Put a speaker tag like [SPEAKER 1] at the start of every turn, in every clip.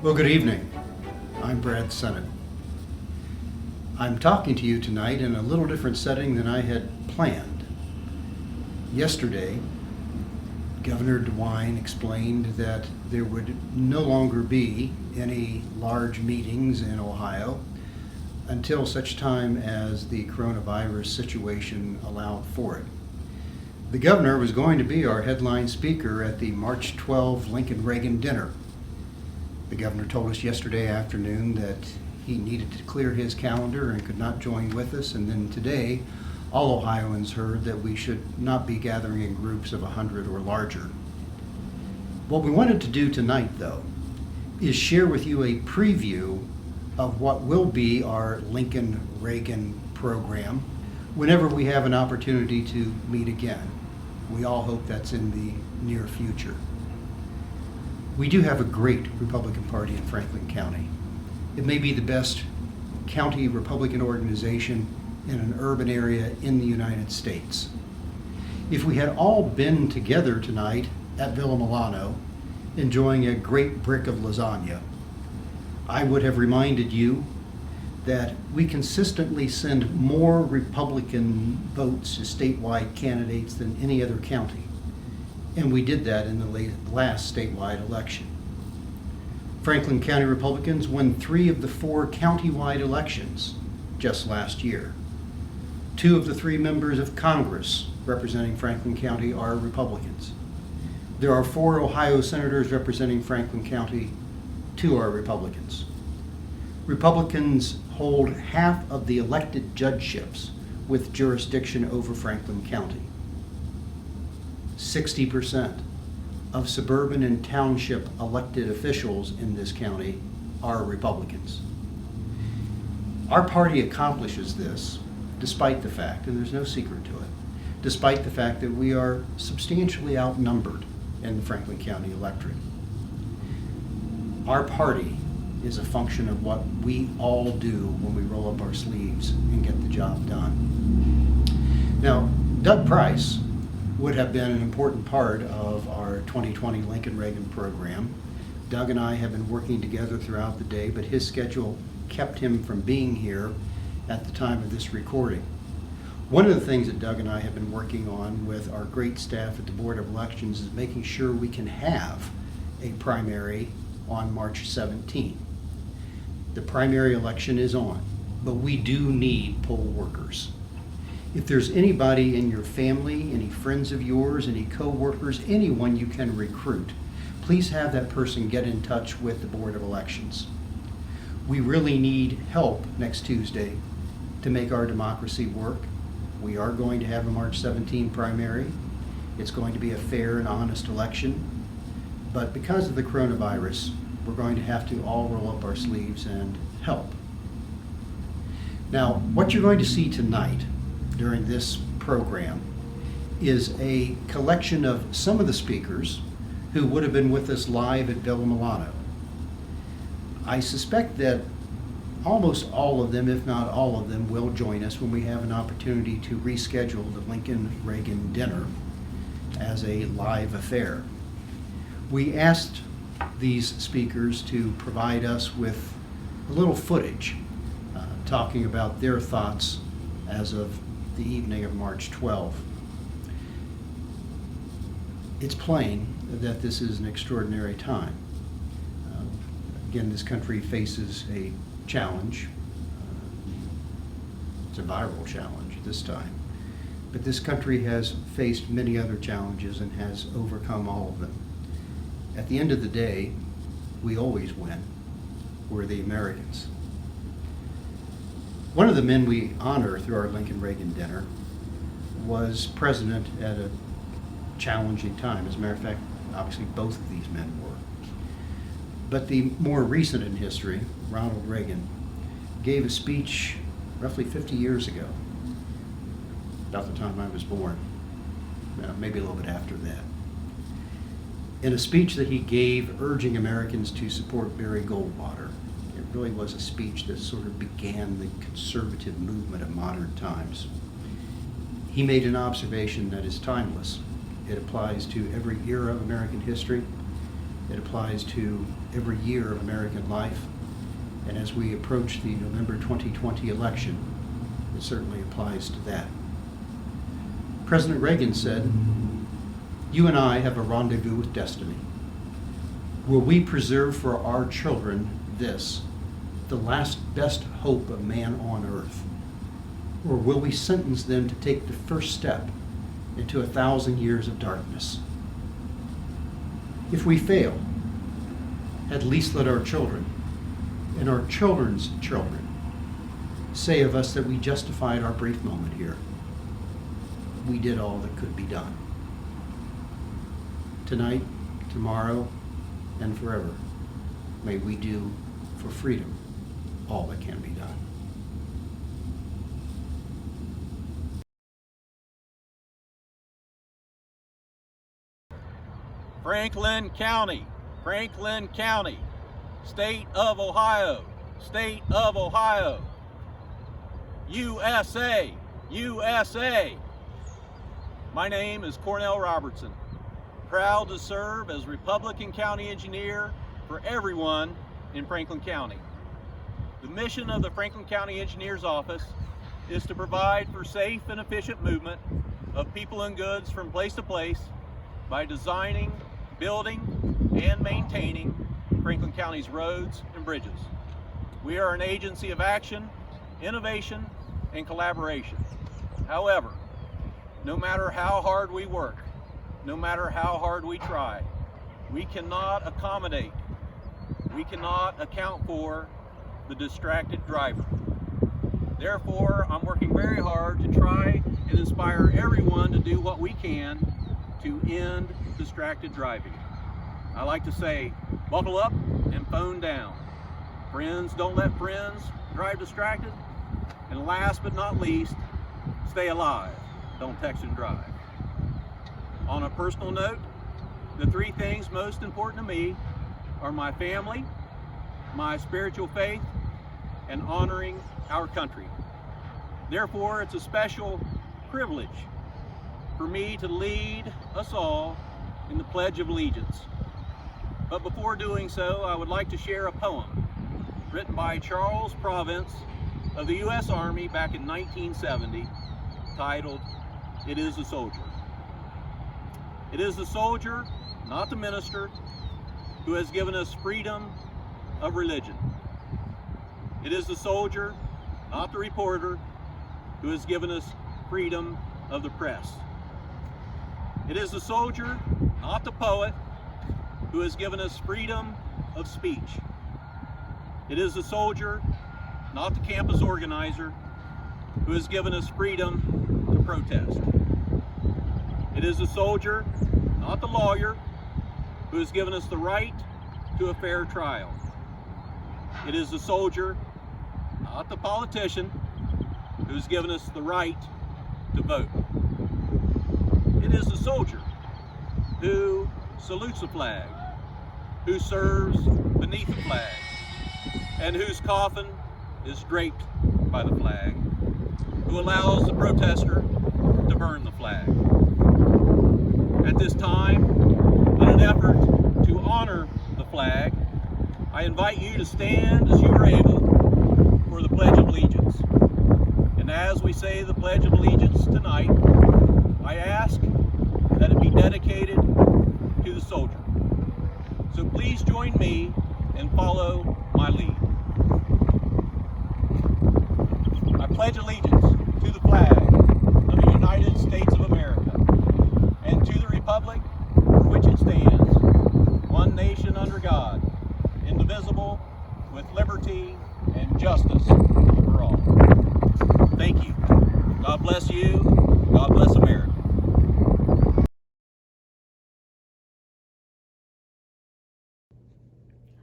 [SPEAKER 1] Well, good evening. I'm Brad Sennett. I'm talking to you tonight in a little different setting than I had planned. Yesterday, Governor DeWine explained that there would no longer be any large meetings in Ohio until such time as the coronavirus situation allowed for it. The governor was going to be our headline speaker at the March 12 Lincoln-Reagan dinner. The governor told us yesterday afternoon that he needed to clear his calendar and could not join with us, and then today all Ohioans heard that we should not be gathering in groups of 100 or larger. What we wanted to do tonight, though, is share with you a preview of what will be our Lincoln-Reagan program whenever we have an opportunity to meet again. We all hope that's in the near future. We do have a great Republican Party in Franklin County. It may be the best county Republican organization in an urban area in the United States. If we had all been together tonight at Villa Milano, enjoying a great brick of lasagna, I would have reminded you that we consistently send more Republican votes to statewide candidates than any other county. And we did that in the last statewide election. Franklin County Republicans won 3 of the 4 countywide elections just last year. 2 of the 3 members of Congress representing Franklin County are Republicans. There are 4 Ohio senators representing Franklin County. 2 are Republicans. Republicans hold half of the elected judgeships with jurisdiction over Franklin County. 60% of suburban and township elected officials in this county are Republicans. Our party accomplishes this despite the fact, and there's no secret to it, despite the fact that we are substantially outnumbered in the Franklin County electorate. Our party is a function of what we all do when we roll up our sleeves and get the job done. Now, Doug Price would have been an important part of our 2020 Lincoln-Reagan program. Doug and I have been working together throughout the day, but his schedule kept him from being here at the time of this recording. One of the things that Doug and I have been working on with our great staff at the Board of Elections is making sure we can have a primary on March 17. The primary election is on, but we do need poll workers. If there's anybody in your family, any friends of yours, any co-workers, anyone you can recruit, please have that person get in touch with the Board of Elections. We really need help next Tuesday to make our democracy work. We are going to have a March 17 primary. It's going to be a fair and honest election. But because of the coronavirus, we're going to have to all roll up our sleeves and help. Now, what you're going to see tonight during this program is a collection of some of the speakers who would have been with us live at Villa Milano. I suspect that almost all of them, if not all of them, will join us when we have an opportunity to reschedule the Lincoln-Reagan dinner as a live affair. We asked these speakers to provide us with a little footage talking about their thoughts as of the evening of March 12. It's plain that this is an extraordinary time. Again, this country faces a challenge. It's a viral challenge this time. But this country has faced many other challenges and has overcome all of them. At the end of the day, we always win. We're the Americans. One of the men we honor through our Lincoln-Reagan dinner was president at a challenging time. As a matter of fact, obviously both of these men were. But the more recent in history, Ronald Reagan, gave a speech roughly 50 years ago, about the time I was born, maybe a little bit after that. In a speech that he gave urging Americans to support Barry Goldwater. It really was a speech that sort of began the conservative movement of modern times. He made an observation that is timeless. It applies to every era of American history. It applies to every year of American life. And as we approach the November 2020 election, it certainly applies to that. President Reagan said, "You and I have a rendezvous with destiny. Will we preserve for our children this, the last best hope of man on earth? Or will we sentence them to take the first step into 1,000 years of darkness? If we fail, at least let our children and our children's children say of us that we justified our brief moment here. We did all that could be done." Tonight, tomorrow, and forever, may we do for freedom all that can be done.
[SPEAKER 2] Franklin County, Franklin County, State of Ohio, State of Ohio, USA, USA. My name is Cornell Robertson, proud to serve as Republican County Engineer for everyone in Franklin County. The mission of the Franklin County Engineer's Office is to provide for safe and efficient movement of people and goods from place to place by designing, building, and maintaining Franklin County's roads and bridges. We are an agency of action, innovation, and collaboration. However, no matter how hard we work, no matter how hard we try, we cannot accommodate, we cannot account for the distracted driver. Therefore, I'm working very hard to try and inspire everyone to do what we can to end distracted driving. I like to say, buckle up and phone down. Friends, don't let friends drive distracted. And last but not least, stay alive. Don't text and drive. On a personal note, the three things most important to me are my family, my spiritual faith, and honoring our country. Therefore, it's a special privilege for me to lead us all in the Pledge of Allegiance. But before doing so, I would like to share a poem written by Charles Province of the U.S. Army back in 1970, titled, "It is the Soldier." It is the soldier, not the minister, who has given us freedom of religion. It is the soldier, not the reporter, who has given us freedom of the press. It is the soldier, not the poet, who has given us freedom of speech. It is the soldier, not the campus organizer, who has given us freedom to protest. It is the soldier, not the lawyer, who has given us the right to a fair trial. It is the soldier, not the politician, who has given us the right to vote. It is the soldier who salutes the flag, who serves beneath the flag, and whose coffin is draped by the flag, who allows the protester to burn the flag. At this time, in an effort to honor the flag, I invite you to stand as you are able for the Pledge of Allegiance. And as we say the Pledge of Allegiance tonight, I ask that it be dedicated to the soldier. So please join me and follow my lead. I pledge allegiance to the flag of the United States of America and to the republic for which it stands, one nation under God, indivisible, with liberty and justice for all. Thank you. God bless you. God bless America.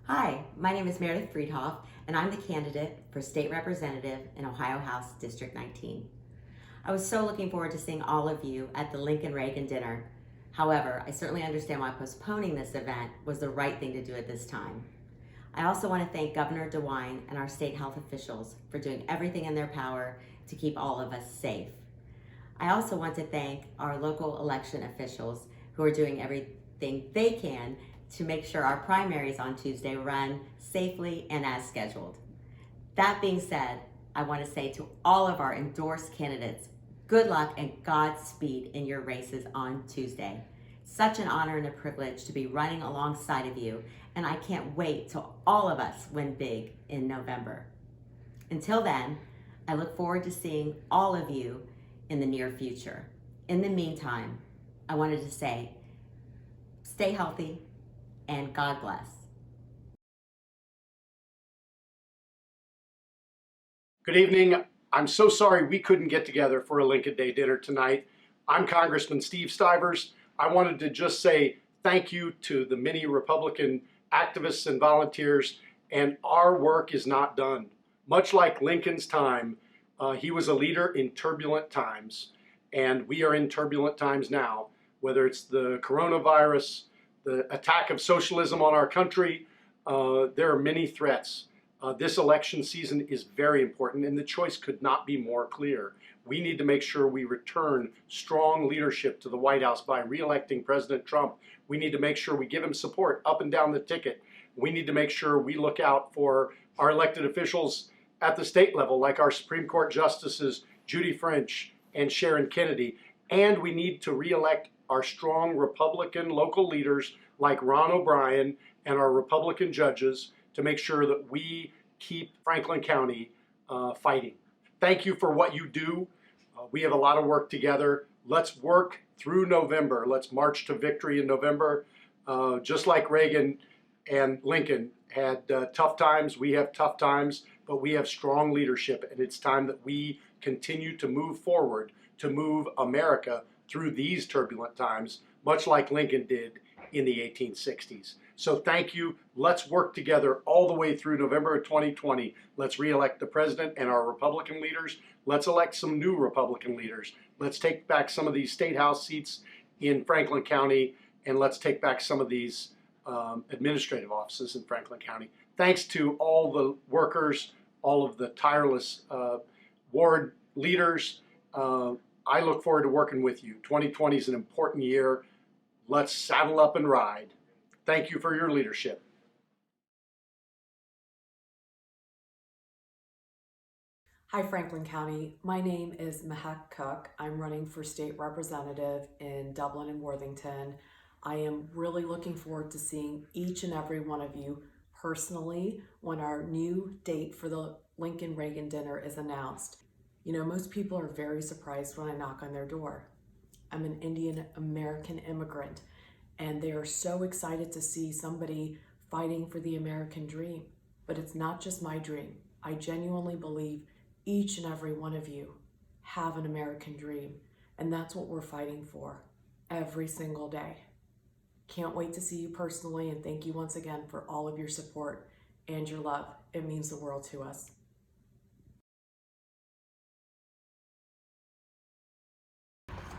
[SPEAKER 3] Hi, my name is Meredith Friedhoff, and I'm the candidate for State Representative in Ohio House District 19. I was so looking forward to seeing all of you at the Lincoln-Reagan dinner. However, I certainly understand why postponing this event was the right thing to do at this time. I also want to thank Governor DeWine and our state health officials for doing everything in their power to keep all of us safe. I also want to thank our local election officials who are doing everything they can to make sure our primaries on Tuesday run safely and as scheduled. That being said, I want to say to all of our endorsed candidates, good luck and Godspeed in your races on Tuesday. Such an honor and a privilege to be running alongside of you, and I can't wait till all of us win big in November. Until then, I look forward to seeing all of you in the near future. In the meantime, I wanted to say, stay healthy and God bless.
[SPEAKER 4] Good evening. I'm so sorry we couldn't get together for a Lincoln Day dinner tonight. I'm Congressman Steve Stivers. I wanted to just say thank you to the many Republican activists and volunteers, and our work is not done. Much like Lincoln's time, he was a leader in turbulent times, and we are in turbulent times now, whether it's the coronavirus, the attack of socialism on our country. There are many threats. This election season is very important, and the choice could not be more clear. We need to make sure we return strong leadership to the White House by re-electing President Trump. We need to make sure we give him support up and down the ticket. We need to make sure we look out for our elected officials at the state level, like our Supreme Court Justices Judy French and Sharon Kennedy. And we need to re-elect our strong Republican local leaders like Ron O'Brien and our Republican judges to make sure that we keep Franklin County fighting. Thank you for what you do. We have a lot of work together. Let's work through November. Let's march to victory in November. Just like Reagan and Lincoln had tough times, we have tough times, but we have strong leadership, and it's time that we continue to move forward, to move America through these turbulent times, much like Lincoln did in the 1860s. So thank you. Let's work together all the way through November of 2020. Let's re-elect the president and our Republican leaders. Let's elect some new Republican leaders. Let's take back some of these state house seats in Franklin County, and let's take back some of these administrative offices in Franklin County. Thanks to all the workers, all of the tireless ward leaders. I look forward to working with you. 2020 is an important year. Let's saddle up and ride. Thank you for your leadership.
[SPEAKER 5] Hi Franklin County, my name is Mahak Cook. I'm running for state representative in Dublin and Worthington. I am really looking forward to seeing each and every one of you personally when our new date for the Lincoln-Reagan dinner is announced. You know, most people are very surprised when I knock on their door. I'm an Indian American immigrant, and they are so excited to see somebody fighting for the American dream. But it's not just my dream. I genuinely believe each and every one of you have an American dream, and that's what we're fighting for every single day. Can't wait to see you personally, and thank you once again for all of your support and your love. It means the world to us.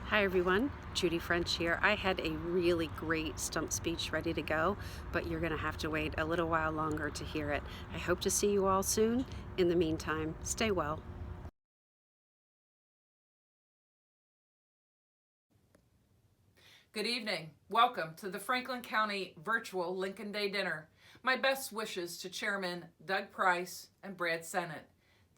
[SPEAKER 6] Hi everyone, Judy French here. I had a really great stump speech ready to go, but you're going to have to wait a little while longer to hear it. I hope to see you all soon. In the meantime, stay well.
[SPEAKER 7] Good evening. Welcome to the Franklin County Virtual Lincoln Day Dinner. My best wishes to Chairman Doug Price and Brad Sennett.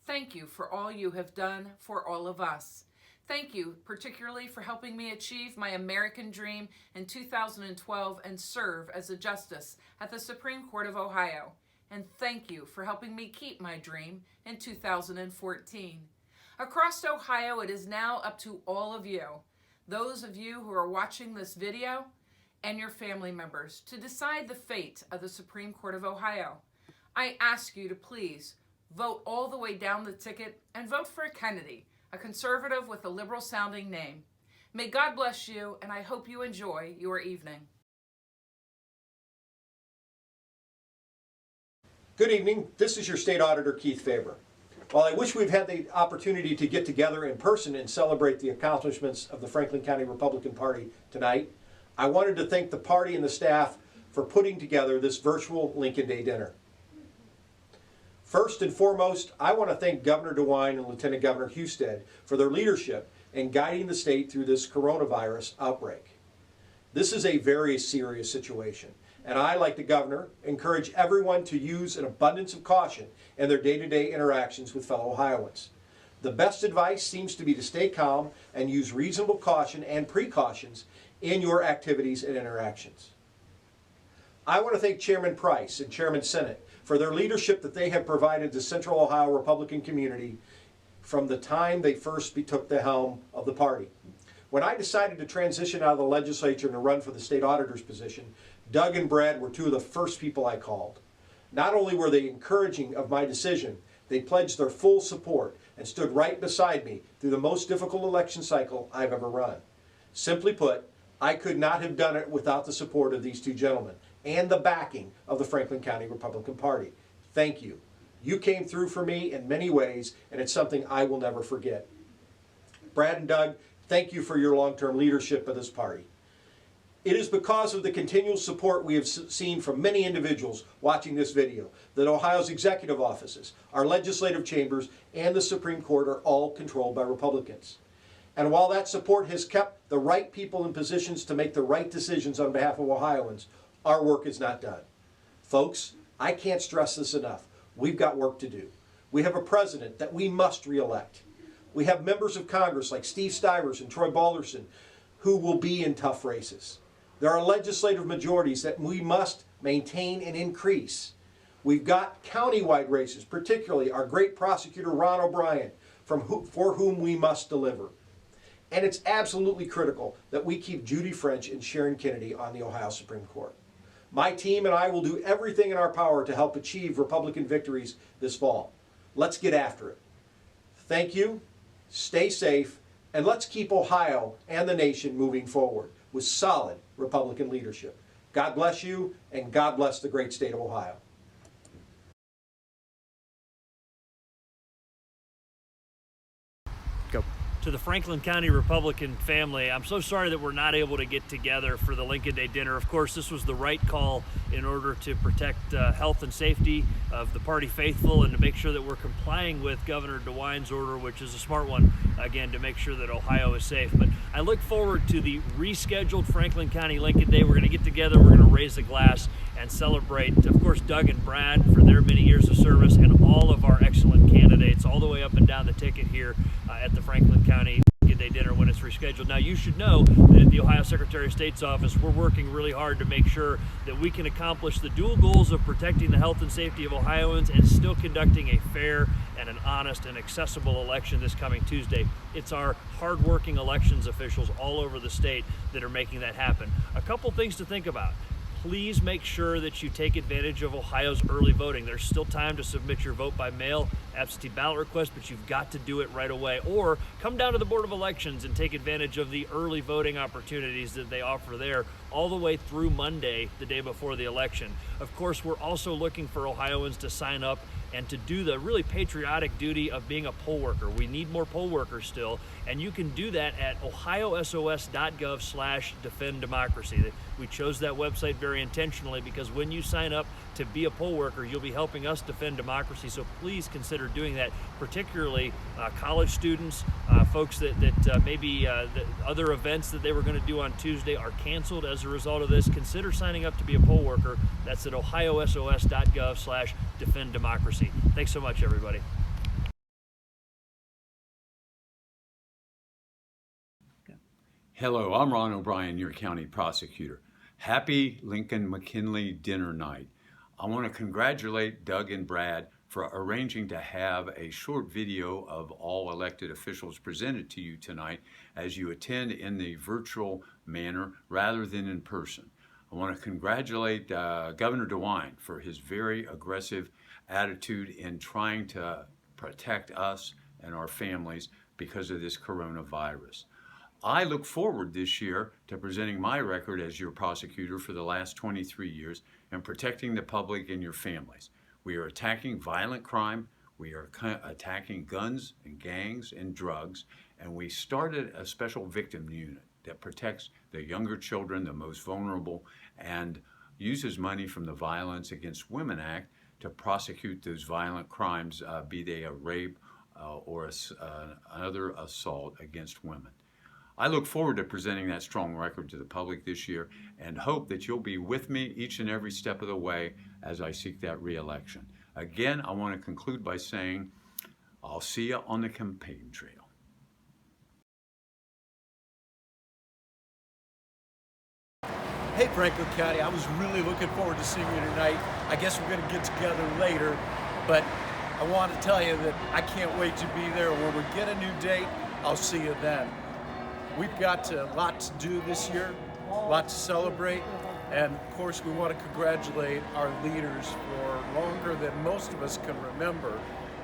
[SPEAKER 7] Thank you for all you have done for all of us. Thank you particularly for helping me achieve my American dream in 2012 and serve as a justice at the Supreme Court of Ohio. And thank you for helping me keep my dream in 2014. Across Ohio, it is now up to all of you, those of you who are watching this video, and your family members, to decide the fate of the Supreme Court of Ohio. I ask you to please vote all the way down the ticket and vote for Kennedy, a conservative with a liberal-sounding name. May God bless you, and I hope you enjoy your evening.
[SPEAKER 8] Good evening. This is your State Auditor, Keith Faber. While I wish we've had the opportunity to get together in person and celebrate the accomplishments of the Franklin County Republican Party tonight, I wanted to thank the party and the staff for putting together this virtual Lincoln Day dinner. First and foremost, I want to thank Governor DeWine and Lieutenant Governor Husted for their leadership in guiding the state through this coronavirus outbreak. This is a very serious situation, And I, like the governor, encourage everyone to use an abundance of caution in their day-to-day interactions with fellow Ohioans. The best advice seems to be to stay calm and use reasonable caution and precautions in your activities and interactions. I want to thank Chairman Price and Chairman Sennett for their leadership that they have provided the Central Ohio Republican community from the time they first took the helm of the party. When I decided to transition out of the legislature and to run for the state auditor's position, Doug and Brad were two of the first people I called. Not only were they encouraging of my decision, they pledged their full support and stood right beside me through the most difficult election cycle I've ever run. Simply put, I could not have done it without the support of these two gentlemen and the backing of the Franklin County Republican Party. Thank you. You came through for me in many ways, and it's something I will never forget. Brad and Doug, thank you for your long-term leadership of this party. It is because of the continual support we have seen from many individuals watching this video that Ohio's executive offices, our legislative chambers, and the Supreme Court are all controlled by Republicans. And while that support has kept the right people in positions to make the right decisions on behalf of Ohioans, our work is not done. Folks, I can't stress this enough. We've got work to do. We have a president that we must reelect. We have members of Congress like Steve Stivers and Troy Balderson who will be in tough races. There are legislative majorities that we must maintain and increase. We've got countywide races, particularly our great prosecutor Ron O'Brien, for whom we must deliver. And it's absolutely critical that we keep Judy French and Sharon Kennedy on the Ohio Supreme Court. My team and I will do everything in our power to help achieve Republican victories this fall. Let's get after it. Thank you, stay safe, and let's keep Ohio and the nation moving forward with solid Republican leadership. God bless you, and God bless the great state of Ohio.
[SPEAKER 9] Go. To the Franklin County Republican family, I'm so sorry that we're not able to get together for the Lincoln Day dinner. Of course, this was the right call in order to protect health and safety of the party faithful and to make sure that we're complying with Governor DeWine's order, which is a smart one, again, to make sure that Ohio is safe. But I look forward to the rescheduled Franklin County Lincoln Day. We're going to get together, we're going to raise a glass and celebrate, of course, Doug and Brad for their many years of service and all of our excellent candidates all the way up and down the ticket here at the Franklin County Lincoln Day dinner when it's rescheduled. Now, you should know that at the Ohio Secretary of State's office, we're working really hard to make sure that we can accomplish the dual goals of protecting the health and safety of Ohioans and still conducting a fair and an honest and accessible election this coming Tuesday. It's our hardworking elections officials all over the state that are making that happen. A couple things to think about. Please make sure that you take advantage of Ohio's early voting. There's still time to submit your vote by mail, absentee ballot request, but you've got to do it right away. Or come down to the Board of Elections and take advantage of the early voting opportunities that they offer there all the way through Monday, the day before the election. Of course, we're also looking for Ohioans to sign up and to do the really patriotic duty of being a poll worker. We need more poll workers still, and you can do that at ohiosos.gov/defenddemocracy. We chose that website very intentionally because when you sign up to be a poll worker, you'll be helping us defend democracy, so please consider doing that, particularly college students, folks that maybe the other events that they were going to do on Tuesday are canceled as a result of this. Consider signing up to be a poll worker. That's at ohiosos.gov/defenddemocracy. Thanks so much, everybody.
[SPEAKER 10] Hello, I'm Ron O'Brien, your county prosecutor. Happy Lincoln-McKinley dinner night. I want to congratulate Doug and Brad for arranging to have a short video of all elected officials presented to you tonight as you attend in the virtual manner rather than in person. I want to congratulate Governor DeWine for his very aggressive attitude in trying to protect us and our families because of this coronavirus. I look forward this year to presenting my record as your prosecutor for the last 23 years and protecting the public and your families. We are attacking violent crime, we are attacking guns and gangs and drugs, and we started a special victim unit that protects the younger children, the most vulnerable, and uses money from the Violence Against Women Act to prosecute those violent crimes, be they a rape or another assault against women. I look forward to presenting that strong record to the public this year and hope that you'll be with me each and every step of the way as I seek that re-election. Again, I want to conclude by saying I'll see you on the campaign trail.
[SPEAKER 11] Hey Franklin County, I was really looking forward to seeing you tonight. I guess we're going to get together later, but I want to tell you that I can't wait to be there. When we get a new date, I'll see you then. We've got a lot to do this year, a lot to celebrate, and of course we want to congratulate our leaders for longer than most of us can remember.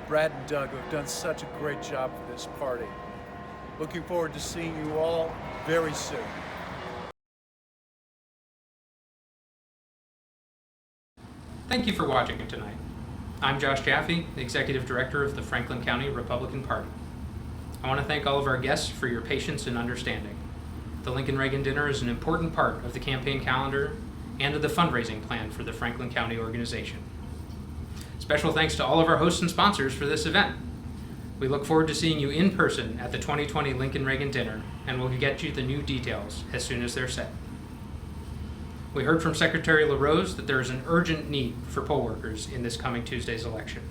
[SPEAKER 11] Brad and Doug have done such a great job for this party. Looking forward to seeing you all very soon.
[SPEAKER 12] Thank you for watching tonight. I'm Josh Jaffe, Executive Director of the Franklin County Republican Party. I want to thank all of our guests for your patience and understanding. The Lincoln-Reagan Dinner is an important part of the campaign calendar and of the fundraising plan for the Franklin County organization. Special thanks to all of our hosts and sponsors for this event. We look forward to seeing you in person at the 2020 Lincoln-Reagan Dinner, and we'll get you the new details as soon as they're set. We heard from Secretary LaRose that there is an urgent need for poll workers in this coming Tuesday's election.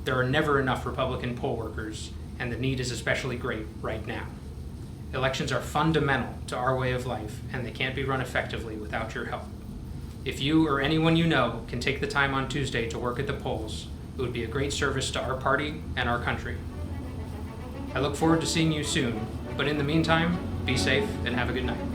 [SPEAKER 12] There are never enough Republican poll workers, and the need is especially great right now. Elections are fundamental to our way of life, and they can't be run effectively without your help. If you or anyone you know can take the time on Tuesday to work at the polls, it would be a great service to our party and our country. I look forward to seeing you soon, but in the meantime, be safe and have a good night.